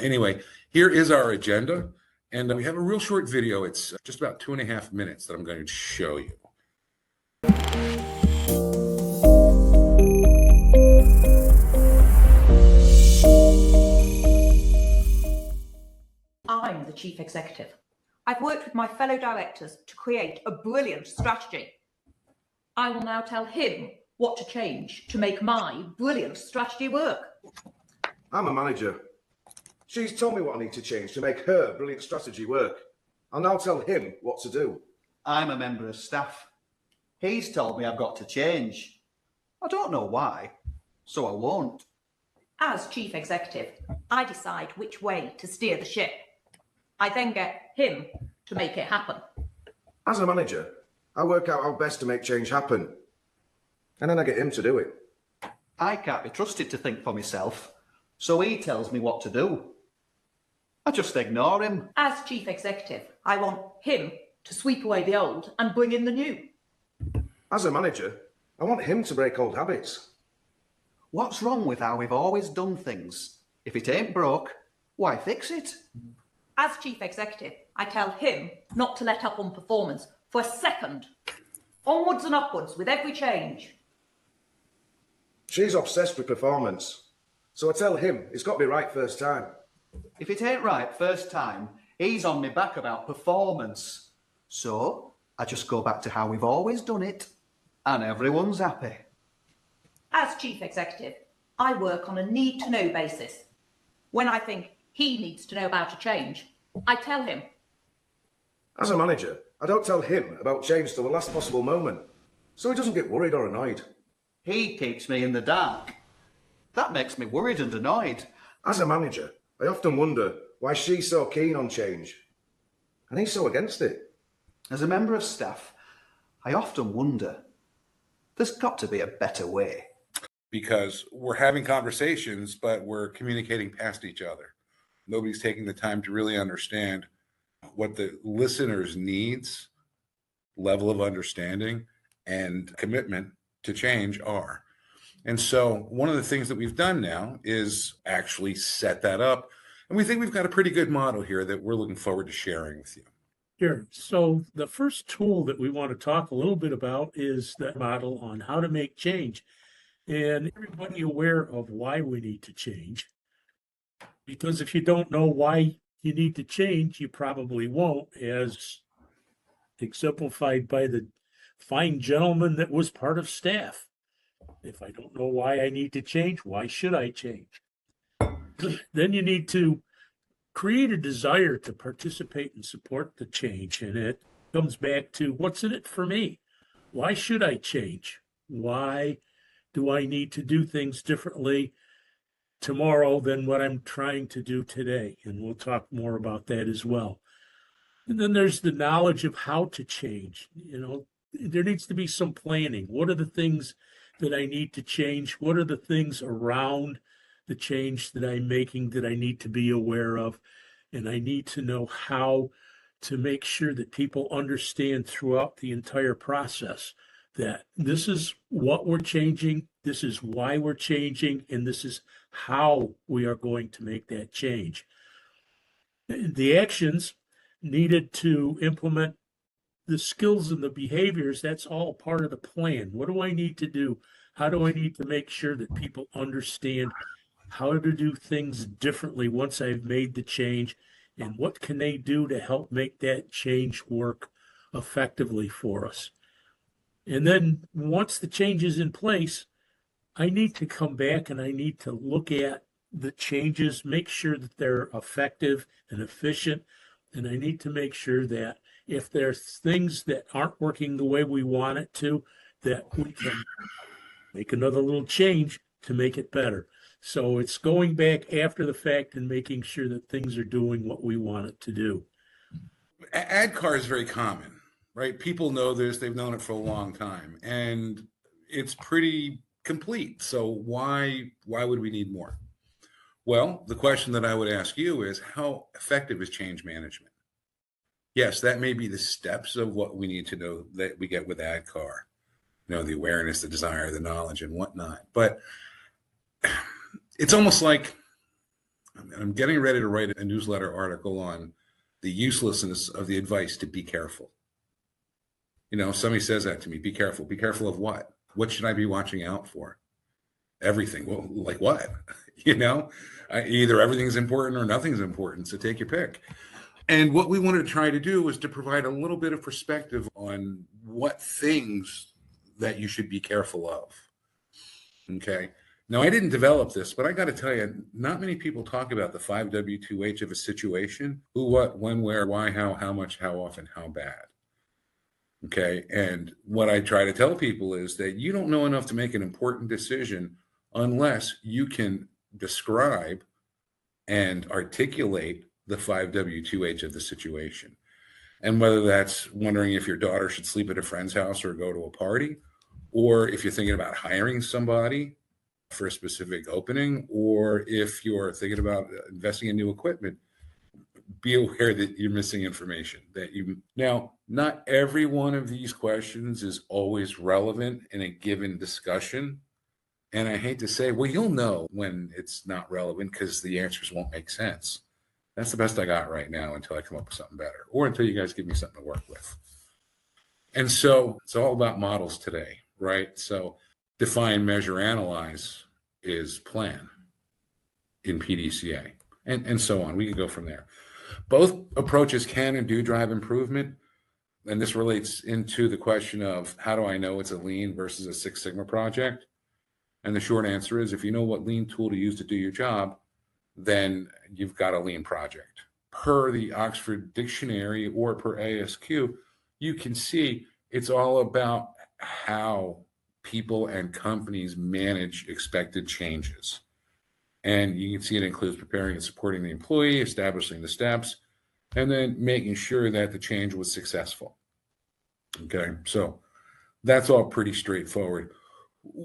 Anyway, here is our agenda. And we have a real short video. It's just about 2.5 minutes that I'm going to show you. I'm the chief executive. I've worked with my fellow directors to create a brilliant strategy. I will now tell him what to change to make my brilliant strategy work. I'm a manager. She's told me what I need to change to make her brilliant strategy work. I'll now tell him what to do. I'm a member of staff. He's told me I've got to change. I don't know why, so I won't. As chief executive, I decide which way to steer the ship. I then get him to make it happen. As a manager, I work out how best to make change happen. And then I get him to do it. I can't be trusted to think for myself, so he tells me what to do. I just ignore him. As chief executive, I want him to sweep away the old and bring in the new. As a manager, I want him to break old habits. What's wrong with how we've always done things? If it ain't broke, why fix it? As chief executive, I tell him not to let up on performance for a second. Onwards and upwards with every change. She's obsessed with performance. So I tell him it's got to be right first time. If it ain't right first time, he's on me back about performance. So I just go back to how we've always done it, and everyone's happy. As chief executive, I work on a need-to-know basis. When I think he needs to know about a change, I tell him. As a manager, I don't tell him about change till the last possible moment, so he doesn't get worried or annoyed. He keeps me in the dark. That makes me worried and annoyed. As a manager, I often wonder why she's so keen on change, and he's so against it. As a member of staff, I often wonder, there's got to be a better way. Because we're having conversations, but we're communicating past each other. Nobody's taking the time to really understand what the listener's needs, level of understanding, and commitment to change are. And so one of the things that we've done now is actually set that up. And we think we've got a pretty good model here that we're looking forward to sharing with you. Sure. So the first tool that we want to talk a little bit about is the model on how to make change. And everybody aware of why we need to change. Because if you don't know why you need to change, you probably won't, as exemplified by the fine gentleman that was part of staff. If I don't know why I need to change, why should I change? Then you need to create a desire to participate and support the change. And it comes back to, what's in it for me? Why should I change? Why do I need to do things differently tomorrow than what I'm trying to do today? And we'll talk more about that as well. And then there's the knowledge of how to change. You know, there needs to be some planning. What are the things that I need to change? What are the things around the change that I'm making that I need to be aware of? And I need to know how to make sure that people understand throughout the entire process that this is what we're changing, this is why we're changing, and this is how we are going to make that change. The actions needed to implement the skills and the behaviors, that's all part of the plan. What do I need to do? How do I need to make sure that people understand how to do things differently once I've made the change? And what can they do to help make that change work effectively for us? And then once the change is in place, I need to come back and I need to look at the changes, make sure that they're effective and efficient. And I need to make sure that if there's things that aren't working the way we want it to, that we can make another little change to make it better. So it's going back after the fact and making sure that things are doing what we want it to do. ADKAR is very common, right? People know this, they've known it for a long time, and it's pretty complete. So why would we need more? Well, the question that I would ask you is, how effective is change management? Yes, that may be the steps of what we need to know that we get with ADKAR, you know, the awareness, the desire, the knowledge, and whatnot. But it's almost like I'm getting ready to write a newsletter article on the uselessness of the advice to be careful. You know, somebody says that to me, be careful. Be careful of what? What should I be watching out for? Everything. Well, like what? You know, either everything's important or nothing's important. So take your pick. And what we wanted to try to do was to provide a little bit of perspective on what things that you should be careful of. Okay. Now, I didn't develop this, but I got to tell you, not many people talk about the 5W2H of a situation: who, what, when, where, why, how much, how often, how bad. Okay. And what I try to tell people is that you don't know enough to make an important decision unless you can describe and articulate the 5W2H of the situation. And whether that's wondering if your daughter should sleep at a friend's house or go to a party, or if you're thinking about hiring somebody for a specific opening, or if you're thinking about investing in new equipment, be aware that you're missing information. Now, not every one of these questions is always relevant in a given discussion. And I hate to say, well, you'll know when it's not relevant because the answers won't make sense. That's the best I got right now until I come up with something better, or until you guys give me something to work with. And so it's all about models today, right? So define, measure, analyze is plan in PDCA, and so on. We can go from there. Both approaches can and do drive improvement. And this relates into the question of, how do I know it's a lean versus a Six Sigma project? And the short answer is, if you know what lean tool to use to do your job, then you've got a lean project. Per the Oxford Dictionary or per ASQ, you can see it's all about how people and companies manage expected changes. And you can see it includes preparing and supporting the employee, establishing the steps, and then making sure that the change was successful. Okay, so that's all pretty straightforward.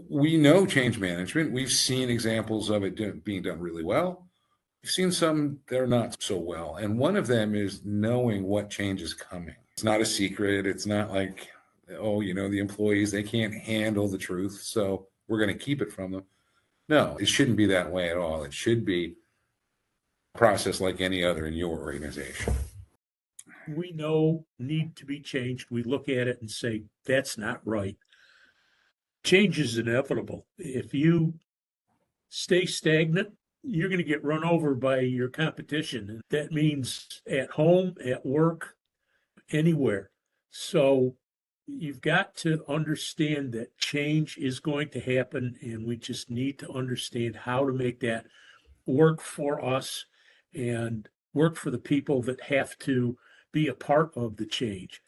We know change management. We've seen examples of it being done really well. We've seen some that are not so well. And one of them is knowing what change is coming. It's not a secret. It's not like, oh, you know, the employees, they can't handle the truth, so we're going to keep it from them. No, it shouldn't be that way at all. It should be a process like any other in your organization. We know need to be changed. We look at it and say, that's not right. Change is inevitable. If you stay stagnant, you're going to get run over by your competition. And that means at home, at work, anywhere. So you've got to understand that change is going to happen, and we just need to understand how to make that work for us and work for the people that have to be a part of the change.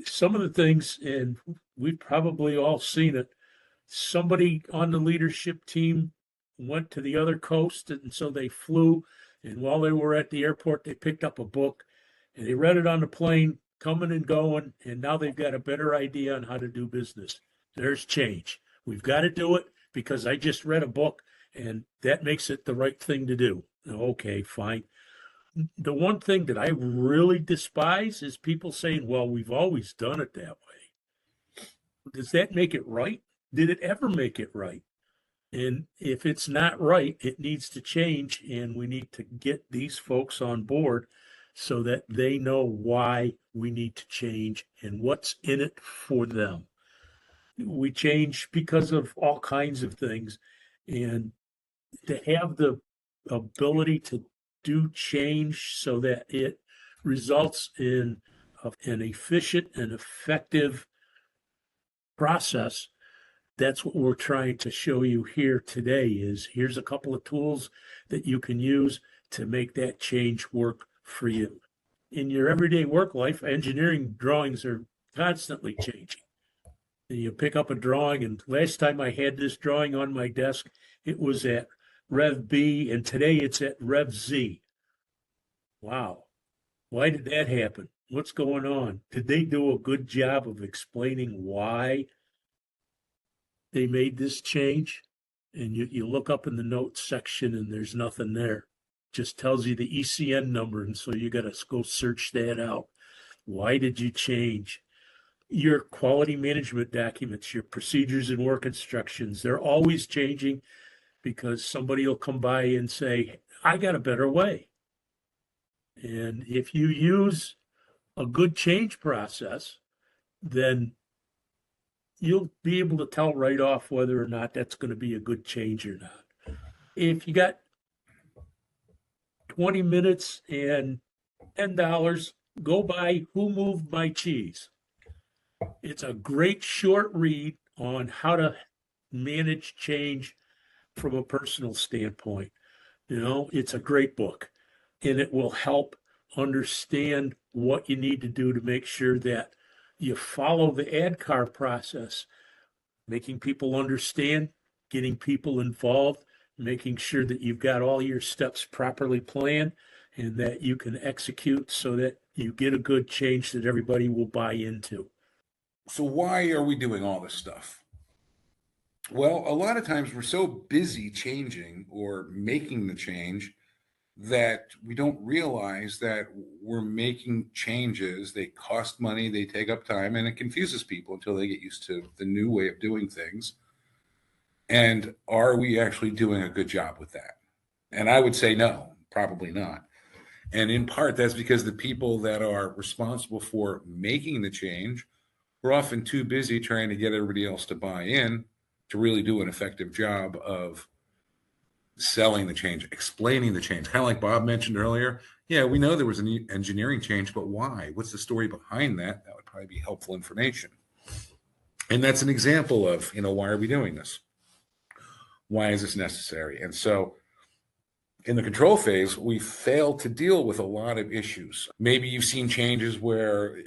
Some of the things, and we've probably all seen it, somebody on the leadership team went to the other coast, and so they flew, and while they were at the airport, they picked up a book and they read it on the plane, coming and going, and now they've got a better idea on how to do business. There's change. We've got to do it because I just read a book and that makes it the right thing to do. Okay, fine. The one thing that I really despise is people saying, well, we've always done it that way. Does that make it right? Did it ever make it right? And if it's not right, it needs to change, and we need to get these folks on board so that they know why we need to change and what's in it for them. We change because of all kinds of things, and to have the ability to do change so that it results in an efficient and effective process. That's what we're trying to show you here today. Is here's a couple of tools that you can use to make that change work for you. In your everyday work life, engineering drawings are constantly changing. You pick up a drawing, and last time I had this drawing on my desk, it was at Rev B, and today it's at Rev Z. Wow. Why did that happen? What's going on? Did they do a good job of explaining why they made this change? And you look up in the notes section and there's nothing there. Just tells you the ECN number, and so you got to go search that out. Why did you change? Your quality management documents, your procedures and work instructions, they're always changing because somebody will come by and say, I got a better way. And if you use a good change process, then you'll be able to tell right off whether or not that's going to be a good change or not. If you got 20 minutes and $10, go buy Who Moved My Cheese. It's a great short read on how to manage change from a personal standpoint. It's a great book, and it will help understand what you need to do to make sure that you follow the ADKAR process, making people understand, getting people involved, making sure that you've got all your steps properly planned and that you can execute so that you get a good change that everybody will buy into. So why are we doing all this stuff? Well, a lot of times we're so busy changing or making the change that we don't realize that we're making changes. They cost money, they take up time, and it confuses people until they get used to the new way of doing things. And are we actually doing a good job with that? And I would say no, probably not. And in part, that's because the people that are responsible for making the change are often too busy trying to get everybody else to buy in to really do an effective job of selling the change, explaining the change. Kind of like Bob mentioned earlier. Yeah, we know there was an engineering change, but why? What's the story behind that? That would probably be helpful information. And that's an example of, why are we doing this? Why is this necessary? And so in the control phase, we fail to deal with a lot of issues. Maybe you've seen changes where,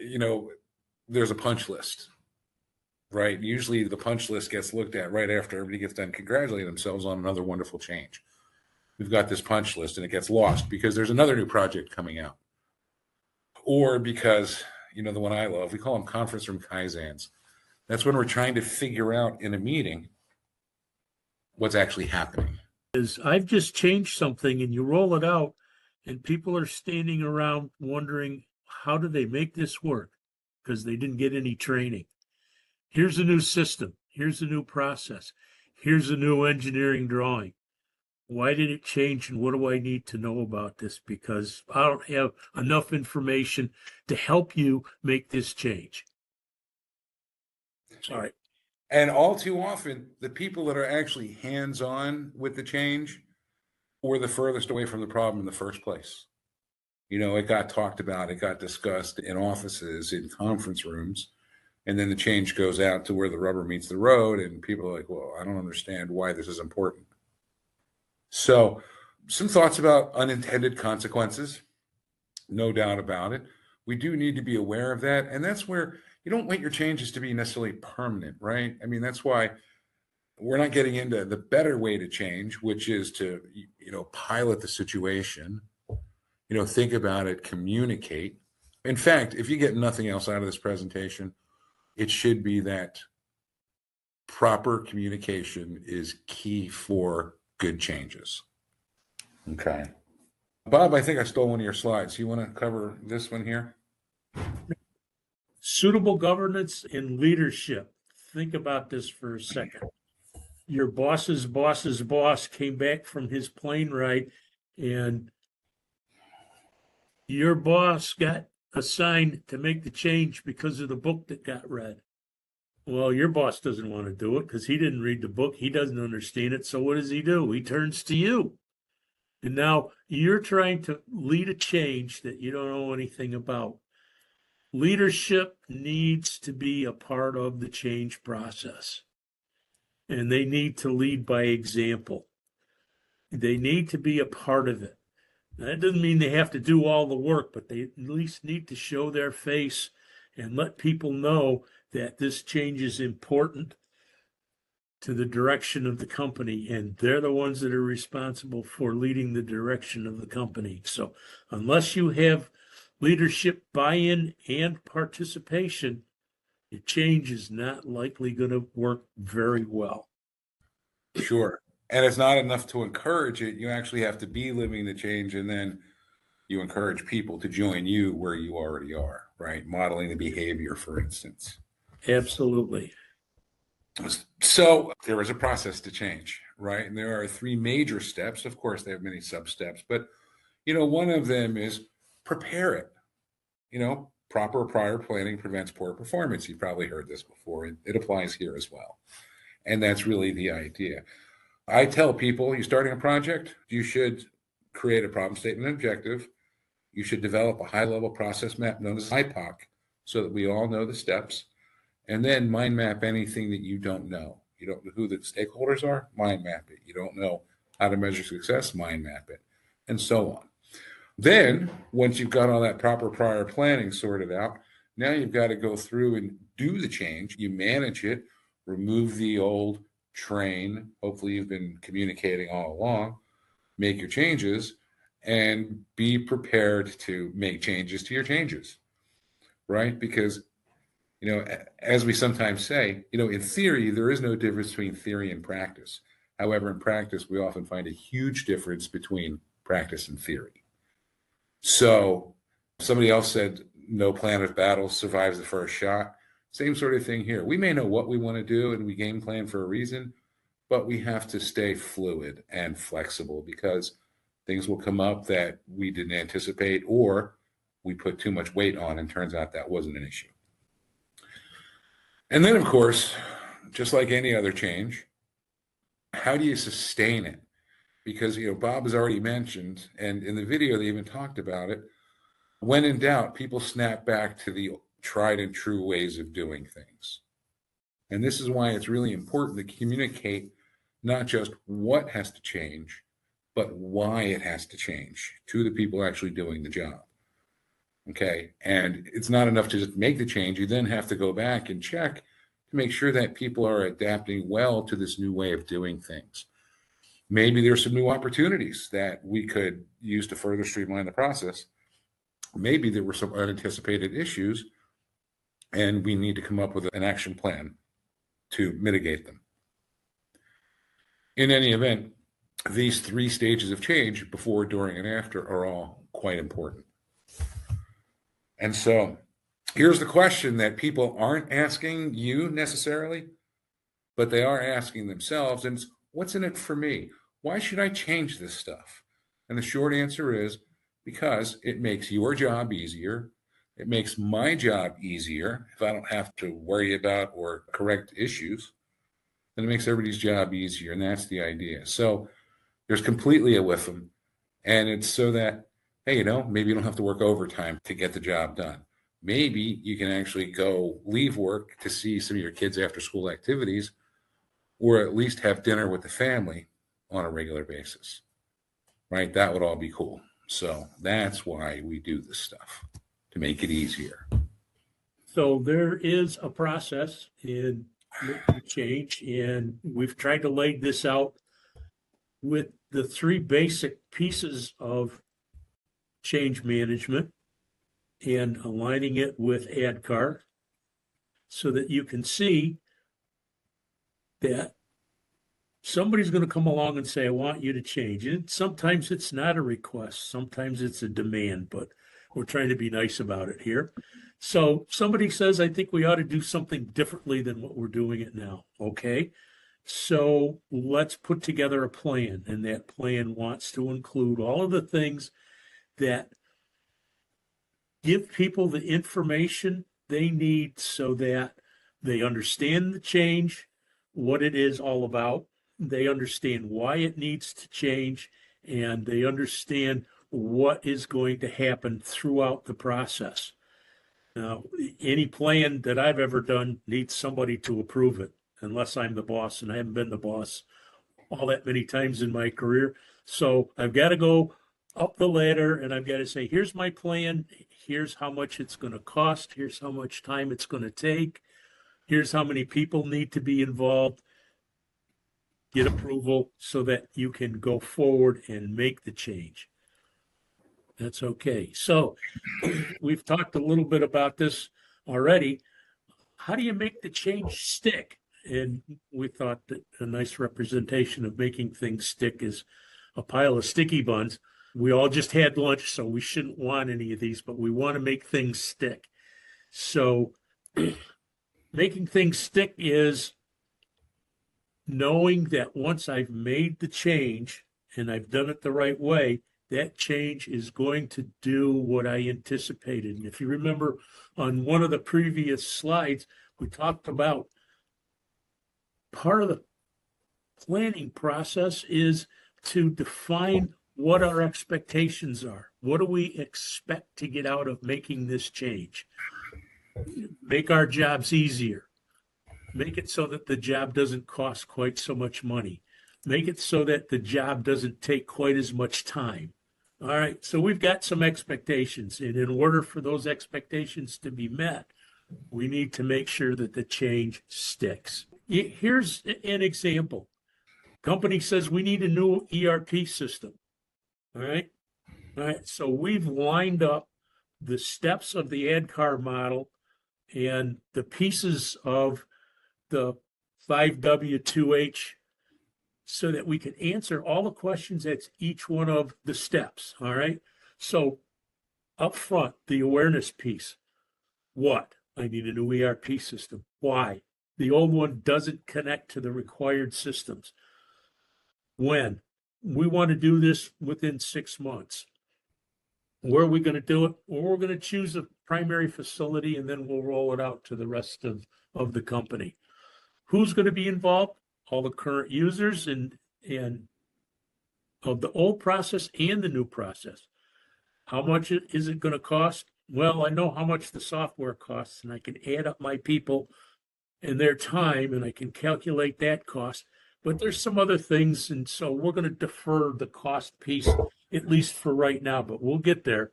there's a punch list, right? Usually the punch list gets looked at right after everybody gets done congratulating themselves on another wonderful change. We've got this punch list and it gets lost because there's another new project coming out. Or because, the one I love, we call them conference room Kaizans. That's when we're trying to figure out in a meeting what's actually happening. I've just changed something and you roll it out and people are standing around wondering, how do they make this work? Because they didn't get any training. Here's a new system. Here's a new process. Here's a new engineering drawing. Why did it change and what do I need to know about this? Because I don't have enough information to help you make this change. Sorry. And all too often, the people that are actually hands-on with the change were the furthest away from the problem in the first place. It got talked about, it got discussed in offices, in conference rooms, and then the change goes out to where the rubber meets the road, and people are like, well, I don't understand why this is important. So some thoughts about unintended consequences, no doubt about it. We do need to be aware of that, and that's where you don't want your changes to be necessarily permanent, right? I mean, that's why we're not getting into the better way to change, which is to, pilot the situation, think about it, communicate. In fact, if you get nothing else out of this presentation, it should be that proper communication is key for good changes. Okay. Bob, I think I stole one of your slides. You want to cover this one here? Suitable governance and leadership. Think about this for a second. Your boss's boss's boss came back from his plane ride and your boss got assigned to make the change because of the book that got read. Well, your boss doesn't want to do it because he didn't read the book. He doesn't understand it. So what does he do? He turns to you. And now you're trying to lead a change that you don't know anything about. Leadership needs to be a part of the change process. And they need to lead by example. They need to be a part of it. That doesn't mean they have to do all the work, but they at least need to show their face and let people know that this change is important to the direction of the company, and they're the ones that are responsible for leading the direction of the company. So unless you have leadership buy-in and participation, the change is not likely going to work very well. Sure. And it's not enough to encourage it. You actually have to be living the change, and then you encourage people to join you where you already are, right? Modeling the behavior, for instance. Absolutely. So there is a process to change, right? And there are three major steps. Of course, they have many sub steps, but one of them is prepare it. Proper prior planning prevents poor performance. You've probably heard this before. It applies here as well. And that's really the idea. I tell people, you're starting a project, you should create a problem statement and objective. You should develop a high-level process map known as IPOC so that we all know the steps. And then mind map anything that you don't know. You don't know who the stakeholders are, mind map it. You don't know how to measure success, mind map it, and so on. Then, once you've got all that proper prior planning sorted out, now you've got to go through and do the change. You manage it, remove the old, train. Hopefully you've been communicating all along, make your changes, and be prepared to make changes to your changes, right? Because, as we sometimes say, in theory, there is no difference between theory and practice. However, in practice, we often find a huge difference between practice and theory. So somebody else said, no plan of battle survives the first shot. Same sort of thing here. We may know what we want to do and we game plan for a reason, but we have to stay fluid and flexible because things will come up that we didn't anticipate or we put too much weight on and turns out that wasn't an issue. And then, of course, just like any other change, how do you sustain it? Because, Bob has already mentioned, and in the video they even talked about it, when in doubt, people snap back to the tried and true ways of doing things. And this is why it's really important to communicate not just what has to change, but why it has to change to the people actually doing the job. Okay. And it's not enough to just make the change. You then have to go back and check to make sure that people are adapting well to this new way of doing things. Maybe there's some new opportunities that we could use to further streamline the process. Maybe there were some unanticipated issues and we need to come up with an action plan to mitigate them. In any event, these three stages of change, before, during, and after, are all quite important. And so here's the question that people aren't asking you necessarily, but they are asking themselves, and it's, what's in it for me? Why should I change this stuff? And the short answer is because it makes your job easier. It makes my job easier if I don't have to worry about or correct issues. Then it makes everybody's job easier, and that's the idea. So there's completely a with them, and it's so that, hey, maybe you don't have to work overtime to get the job done. Maybe you can actually go leave work to see some of your kids' after-school activities, or at least have dinner with the family on a regular basis, right? That would all be cool. So that's why we do this stuff, to make it easier. So there is a process in making change, and we've tried to lay this out with the three basic pieces of change management and aligning it with ADKAR so that you can see that somebody's going to come along and say, I want you to change. And sometimes it's not a request. Sometimes it's a demand, but we're trying to be nice about it here. So somebody says, I think we ought to do something differently than what we're doing it now. Okay. So let's put together a plan. And that plan wants to include all of the things that give people the information they need so that they understand the change, what it is all about. They understand why it needs to change, and they understand what is going to happen throughout the process. Now, any plan that I've ever done needs somebody to approve it, unless I'm the boss, and I haven't been the boss all that many times in my career. So I've got to go up the ladder, and I've got to say, here's my plan. Here's how much it's going to cost. Here's how much time it's going to take. Here's how many people need to be involved. Get approval so that you can go forward and make the change. That's okay. So we've talked a little bit about this already. How do you make the change stick? And we thought that a nice representation of making things stick is a pile of sticky buns. We all just had lunch, so we shouldn't want any of these, but we want to make things stick. So making things stick is knowing that once I've made the change and I've done it the right way, that change is going to do what I anticipated. And if you remember on one of the previous slides, we talked about part of the planning process is to define what our expectations are. What do we expect to get out of making this change? Make our jobs easier. Make it so that the job doesn't cost quite so much money. Make it so that the job doesn't take quite as much time. All right, so we've got some expectations, and in order for those expectations to be met, we need to make sure that the change sticks. Here's an example. Company says we need a new ERP system. All right. All right. So we've lined up the steps of the ADKAR model and the pieces of the 5W2H so that we can answer all the questions at each one of the steps. All right. So up front, the awareness piece. What? I need a new ERP system. Why? The old one doesn't connect to the required systems. When? We want to do this within 6 months. Where are we going to do it? Well, we're going to choose a primary facility and then we'll roll it out to the rest of the company. Who's going to be involved? All the current users and of the old process and the new process. How much is it going to cost? Well, I know how much the software costs, and I can add up my people and their time, and I can calculate that cost. But there's some other things, and so we're going to defer the cost piece, at least for right now, but we'll get there.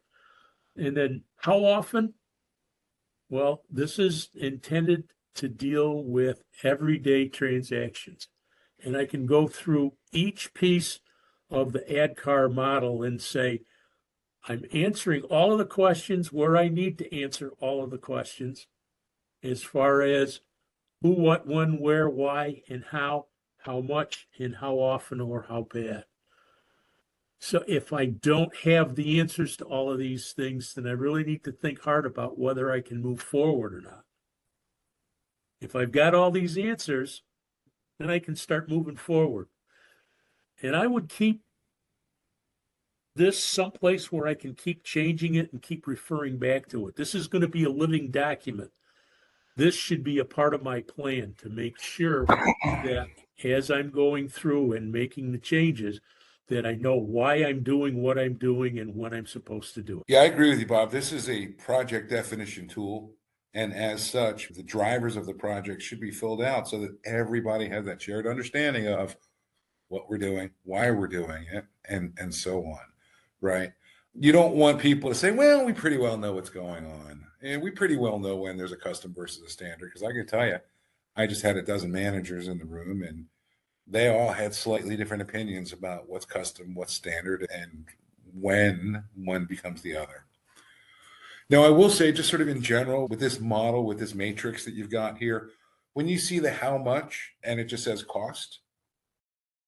And then how often? Well, this is intended to deal with everyday transactions. And I can go through each piece of the ADKAR model and say, I'm answering all of the questions where I need to answer all of the questions as far as who, what, when, where, why, and how much, and how often, or how bad. So if I don't have the answers to all of these things, then I really need to think hard about whether I can move forward or not. If I've got all these answers, then I can start moving forward. And I would keep this someplace where I can keep changing it and keep referring back to it. This is going to be a living document. This should be a part of my plan to make sure that as I'm going through and making the changes, that I know why I'm doing what I'm doing and when I'm supposed to do it. Yeah, I agree with you, Bob. This is a project definition tool. And as such, the drivers of the project should be filled out so that everybody has that shared understanding of what we're doing, why we're doing it, and so on, right? You don't want people to say, well, we pretty well know what's going on. And we pretty well know when there's a custom versus a standard. Because I can tell you, I just had a dozen managers in the room, and they all had slightly different opinions about what's custom, what's standard, and when one becomes the other. Now, I will say, just sort of in general, with this model, with this matrix that you've got here, when you see the how much and it just says cost,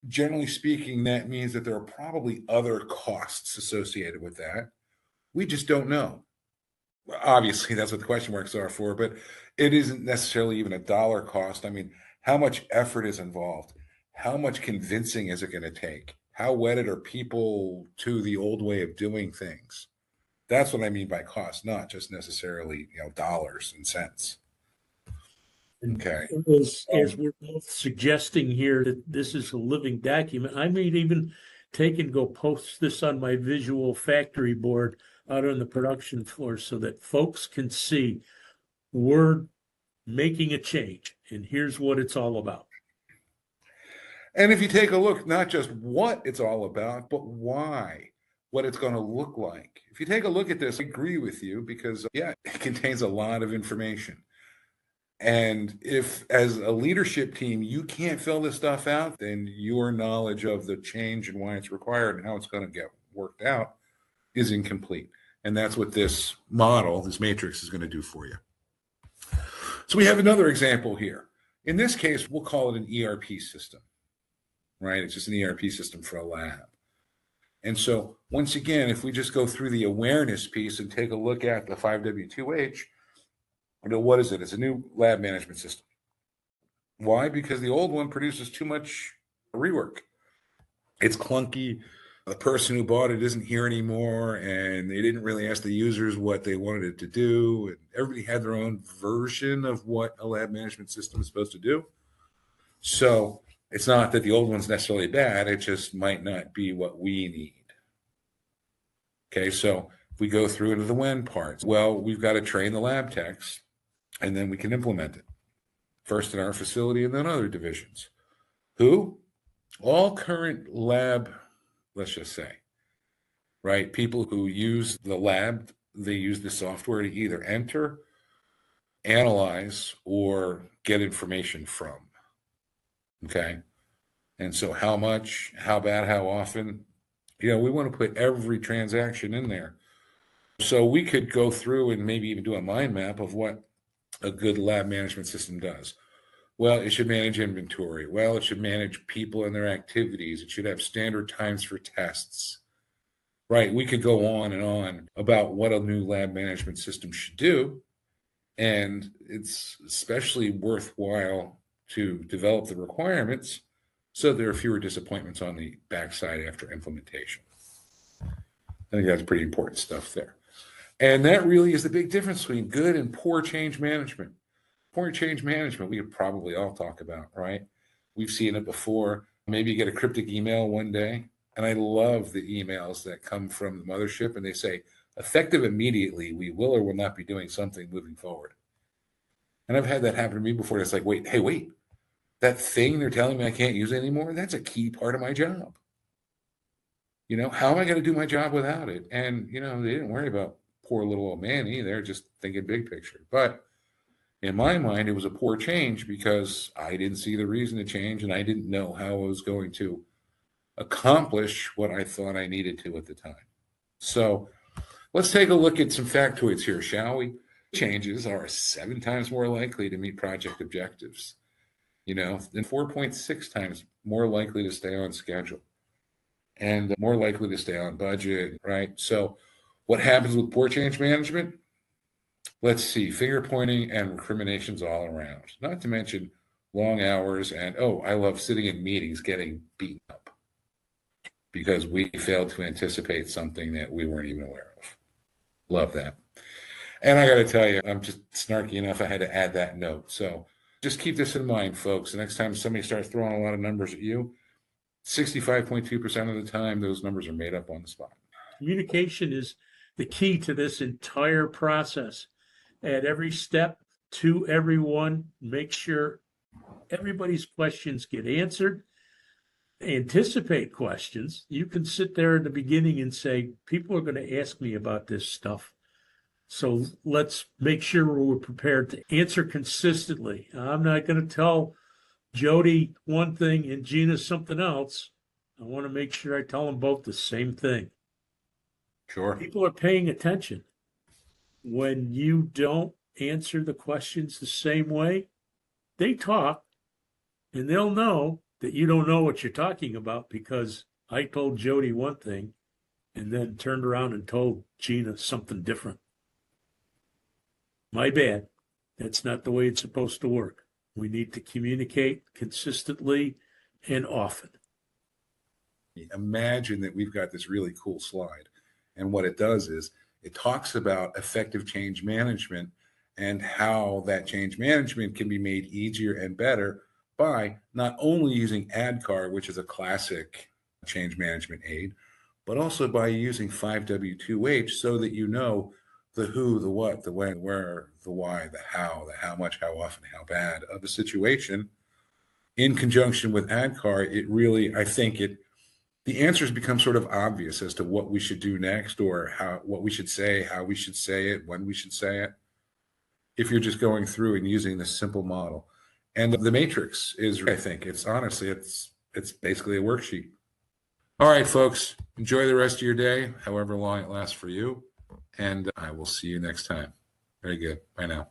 generally speaking, that means that there are probably other costs associated with that. We just don't know. Obviously, that's what the question marks are for, but it isn't necessarily even a dollar cost. I mean, how much effort is involved? How much convincing is it going to take? How wedded are people to the old way of doing things? That's what I mean by cost, not just necessarily, dollars and cents. Okay. As we're both suggesting here that this is a living document, I may even take and go post this on my visual factory board out on the production floor so that folks can see we're making a change and here's what it's all about. And if you take a look, not just what it's all about, but why, what it's going to look like. If you take a look at this, I agree with you because, it contains a lot of information. And if, as a leadership team, you can't fill this stuff out, then your knowledge of the change and why it's required and how it's going to get worked out is incomplete. And that's what this model, this matrix, is going to do for you. So we have another example here. In this case, we'll call it an ERP system, right? It's just an ERP system for a lab. And so once again, if we just go through the awareness piece and take a look at the 5W2H, what is it? It's a new lab management system. Why? Because the old one produces too much rework. It's clunky. The person who bought it isn't here anymore, and they didn't really ask the users what they wanted it to do. And everybody had their own version of what a lab management system is supposed to do. So it's not that the old one's necessarily bad. It just might not be what we need. Okay, so if we go through into the when parts, well, we've got to train the lab techs, and then we can implement it. First in our facility and then other divisions. Who? All current lab, let's just say, right? People who use the lab, they use the software to either enter, analyze, or get information from. Okay? And so how much, how bad, how often? We want to put every transaction in there. So we could go through and maybe even do a mind map of what a good lab management system does. Well, it should manage inventory. Well, it should manage people and their activities. It should have standard times for tests. Right? We could go on and on about what a new lab management system should do. And it's especially worthwhile to develop the requirements so there are fewer disappointments on the backside after implementation. I think that's pretty important stuff there. And that really is the big difference between good and poor change management. Poor change management, we could probably all talk about, right? We've seen it before. Maybe you get a cryptic email one day, and I love the emails that come from the mothership, and they say, effective immediately, we will or will not be doing something moving forward. And I've had that happen to me before. It's like, wait, that thing they're telling me I can't use anymore, that's a key part of my job. How am I going to do my job without it? And, they didn't worry about poor little old Manny. They're just thinking big picture. But in my mind, it was a poor change because I didn't see the reason to change, and I didn't know how I was going to accomplish what I thought I needed to at the time. So let's take a look at some factoids here, shall we? Changes are 7 times more likely to meet project objectives, and 4.6 times more likely to stay on schedule and more likely to stay on budget, right? So what happens with poor change management? Let's see, finger pointing and recriminations all around, not to mention long hours and, I love sitting in meetings getting beaten up because we failed to anticipate something that we weren't even aware of. Love that. And I got to tell you, I'm just snarky enough. I had to add that note. So just keep this in mind, folks. The next time somebody starts throwing a lot of numbers at you, 65.2% of the time, those numbers are made up on the spot. Communication is the key to this entire process. At every step, to everyone, make sure everybody's questions get answered. Anticipate questions. You can sit there in the beginning and say, people are going to ask me about this stuff. So let's make sure we're prepared to answer consistently. I'm not going to tell Jody one thing and Gina something else. I want to make sure I tell them both the same thing. Sure. People are paying attention. When you don't answer the questions the same way, they talk and they'll know that you don't know what you're talking about because I told Jody one thing and then turned around and told Gina something different. My bad. That's not the way it's supposed to work. We need to communicate consistently and often. Imagine that we've got this really cool slide. And what it does is it talks about effective change management and how that change management can be made easier and better by not only using ADKAR, which is a classic change management aid, but also by using 5W2H so that you know the who, the what, the when, where, the why, the how much, how often, how bad of a situation. In conjunction with ADKAR, it really, I think the answers become sort of obvious as to what we should do next or what we should say, how we should say it, when we should say it, if you're just going through and using this simple model. And the matrix is, I think, it's basically a worksheet. All right, folks, enjoy the rest of your day, however long it lasts for you. And I will see you next time. Very good. Bye now.